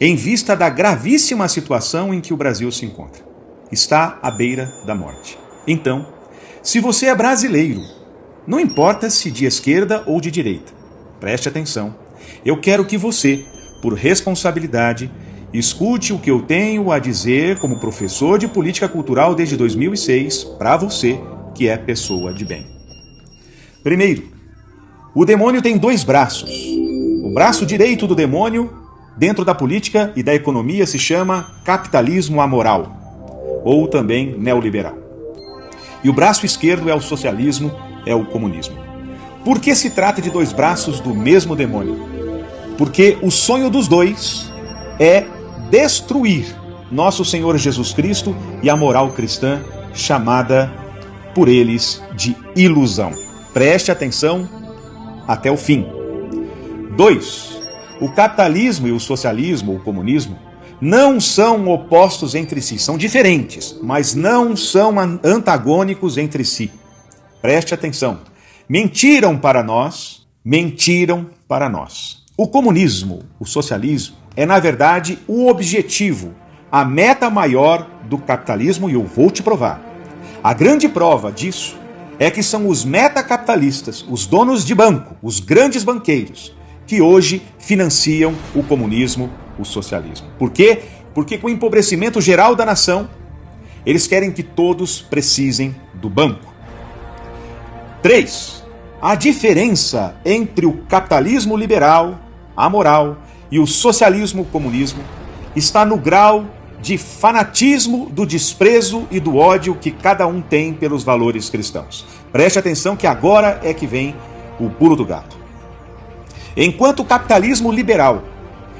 em vista da gravíssima situação em que o Brasil se encontra. Está à beira da morte. Então, se você é brasileiro, não importa se de esquerda ou de direita, preste atenção. Eu quero que você, por responsabilidade, escute o que eu tenho a dizer como professor de política cultural desde 2006 para você que é pessoa de bem. Primeiro, o demônio tem dois braços. O braço direito do demônio, dentro da política e da economia, se chama capitalismo amoral, ou também neoliberal. E o braço esquerdo é o socialismo, é o comunismo. Por que se trata de dois braços do mesmo demônio? Porque o sonho dos dois é destruir nosso Senhor Jesus Cristo e a moral cristã, chamada por eles de ilusão. Preste atenção até o fim. 2. O capitalismo e o socialismo, o comunismo, não são opostos entre si, são diferentes, mas não são antagônicos entre si. Preste atenção. Mentiram para nós. O comunismo, o socialismo, é na verdade o objetivo, a meta maior do capitalismo, e eu vou te provar. A grande prova disso é que são os metacapitalistas, os donos de banco, os grandes banqueiros, que hoje financiam o comunismo, o socialismo. Por quê? Porque com o empobrecimento geral da nação, eles querem que todos precisem do banco. 3. A diferença entre o capitalismo liberal, amoral, e o socialismo comunismo está no grau de fanatismo, do desprezo e do ódio que cada um tem pelos valores cristãos. Preste atenção que agora é que vem o pulo do gato. Enquanto o capitalismo liberal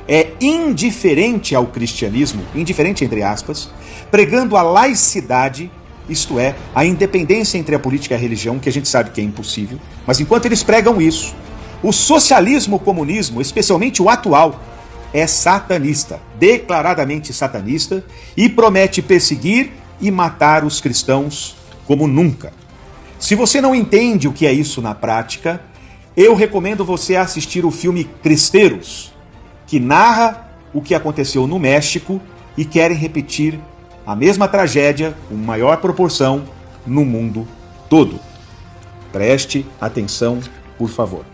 é indiferente ao cristianismo, indiferente entre aspas, pregando a laicidade, isto é, a independência entre a política e a religião, que a gente sabe que é impossível, mas enquanto eles pregam isso, o socialismo comunismo, especialmente o atual, é satanista, declaradamente satanista, e promete perseguir e matar os cristãos como nunca. Se você não entende o que é isso na prática, eu recomendo você assistir o filme Cristeiros, que narra o que aconteceu no México e querem repetir a mesma tragédia, com maior proporção, no mundo todo. Preste atenção, por favor.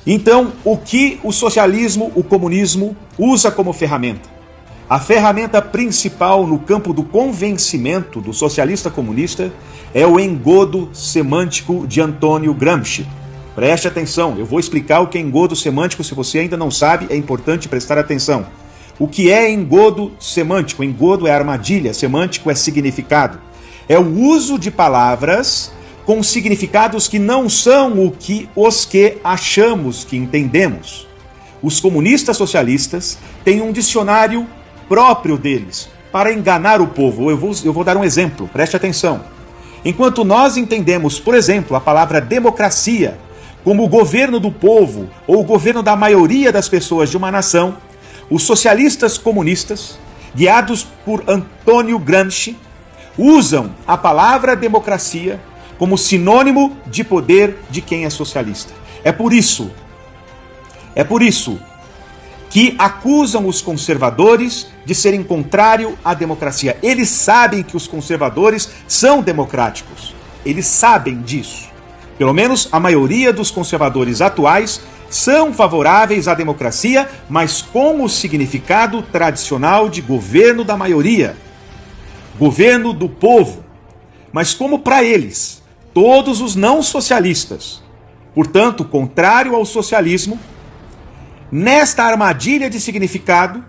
Então, o que o socialismo, o comunismo, usa como ferramenta? A ferramenta principal no campo do convencimento do socialista comunista é o engodo semântico de Antônio Gramsci. Preste atenção, eu vou explicar o que é engodo semântico, se você ainda não sabe, é importante prestar atenção. O que é engodo semântico? Engodo é armadilha, semântico é significado. É o uso de palavras com significados que não são os que achamos que entendemos. Os comunistas socialistas têm um dicionário próprio deles para enganar o povo. Eu vou dar um exemplo, preste atenção. Enquanto nós entendemos, por exemplo, a palavra democracia como o governo do povo ou o governo da maioria das pessoas de uma nação, os socialistas comunistas, guiados por Antônio Gramsci, usam a palavra democracia como sinônimo de poder de quem é socialista. É por isso que acusam os conservadores de serem contrário à democracia. Eles sabem que os conservadores são democráticos. Eles sabem disso. Pelo menos a maioria dos conservadores atuais são favoráveis à democracia, mas com o significado tradicional de governo da maioria, governo do povo. Mas como para eles, todos os não socialistas, portanto, contrário ao socialismo, nesta armadilha de significado,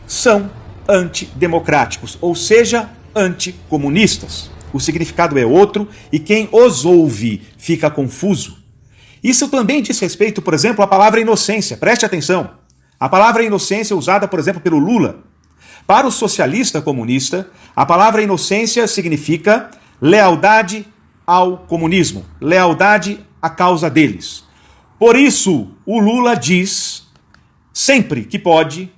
são antidemocráticos, ou seja, anticomunistas. O significado é outro e quem os ouve fica confuso. Isso também diz respeito, por exemplo, à palavra inocência. Preste atenção. A palavra inocência usada, por exemplo, pelo Lula. Para o socialista comunista, a palavra inocência significa lealdade ao comunismo, lealdade à causa deles. Por isso, o Lula diz, sempre que pode,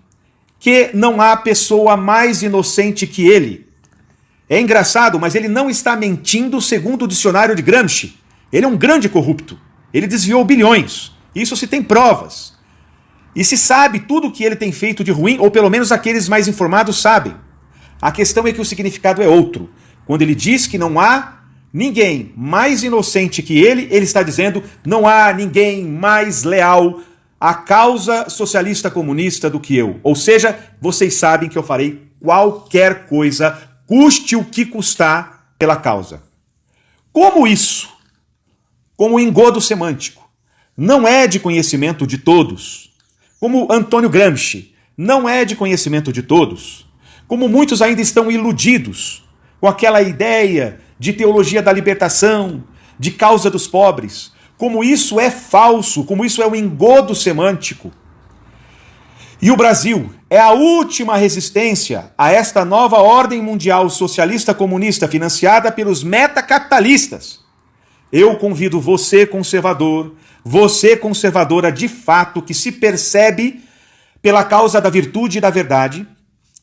que não há pessoa mais inocente que ele. É engraçado, mas ele não está mentindo segundo o dicionário de Gramsci. Ele é um grande corrupto. Ele desviou bilhões. Isso se tem provas. E se sabe tudo o que ele tem feito de ruim, ou pelo menos aqueles mais informados sabem. A questão é que o significado é outro. Quando ele diz que não há ninguém mais inocente que ele está dizendo não há ninguém mais leal à causa socialista comunista do que eu. Ou seja, vocês sabem que eu farei qualquer coisa, custe o que custar, pela causa. Como isso, como engodo semântico, não é de conhecimento de todos, como Antônio Gramsci não é de conhecimento de todos, como muitos ainda estão iludidos com aquela ideia de teologia da libertação, de causa dos pobres, como isso é falso, como isso é um engodo semântico. E o Brasil é a última resistência a esta nova ordem mundial socialista comunista financiada pelos metacapitalistas. Eu convido você, conservadora de fato, que se percebe pela causa da virtude e da verdade,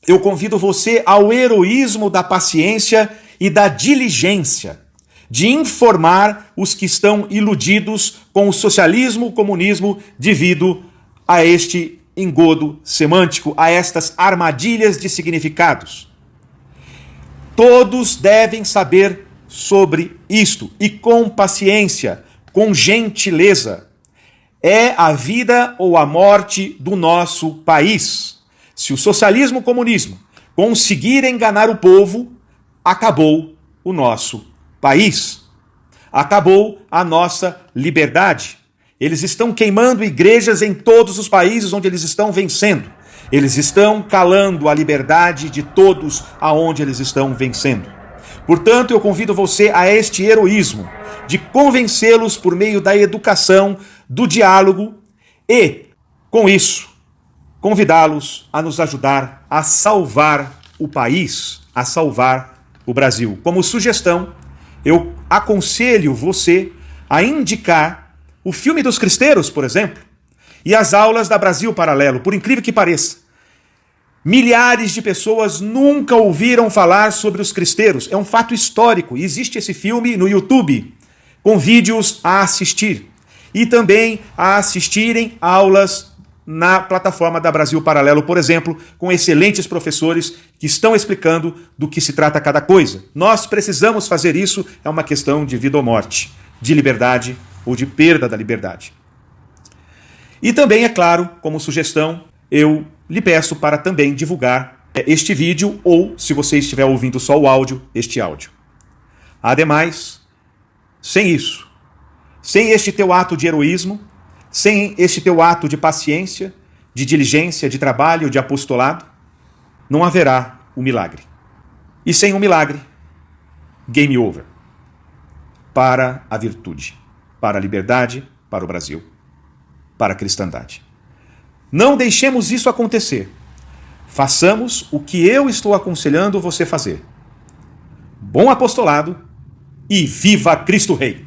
eu convido você ao heroísmo da paciência e da diligência, de informar os que estão iludidos com o socialismo, o comunismo, devido a este engodo semântico, a estas armadilhas de significados. Todos devem saber sobre isto, e com paciência, com gentileza. É a vida ou a morte do nosso país. Se o socialismo e o comunismo conseguirem enganar o povo, acabou o nosso país. Acabou a nossa liberdade. Eles estão queimando igrejas em todos os países onde eles estão vencendo. Eles estão calando a liberdade de todos aonde eles estão vencendo. Portanto, eu convido você a este heroísmo de convencê-los por meio da educação, do diálogo e, com isso, convidá-los a nos ajudar a salvar o país, a salvar o Brasil. Como sugestão, eu aconselho você a indicar o filme dos Cristeiros, por exemplo, e as aulas da Brasil Paralelo, por incrível que pareça. Milhares de pessoas nunca ouviram falar sobre os cristeiros. É um fato histórico. E existe esse filme no YouTube, com vídeos a assistir. E também a assistirem aulas na plataforma da Brasil Paralelo, por exemplo, com excelentes professores que estão explicando do que se trata cada coisa. Nós precisamos fazer isso, é uma questão de vida ou morte, de liberdade ou de perda da liberdade. E também, é claro, como sugestão, eu lhe peço para também divulgar este vídeo ou, se você estiver ouvindo só o áudio, este áudio. Ademais, sem isso, sem este teu ato de heroísmo, sem este teu ato de paciência, de diligência, de trabalho, de apostolado, não haverá o milagre. E sem o milagre, game over. Para a virtude, para a liberdade, para o Brasil, para a cristandade. Não deixemos isso acontecer. Façamos o que eu estou aconselhando você fazer. Bom apostolado e viva Cristo Rei!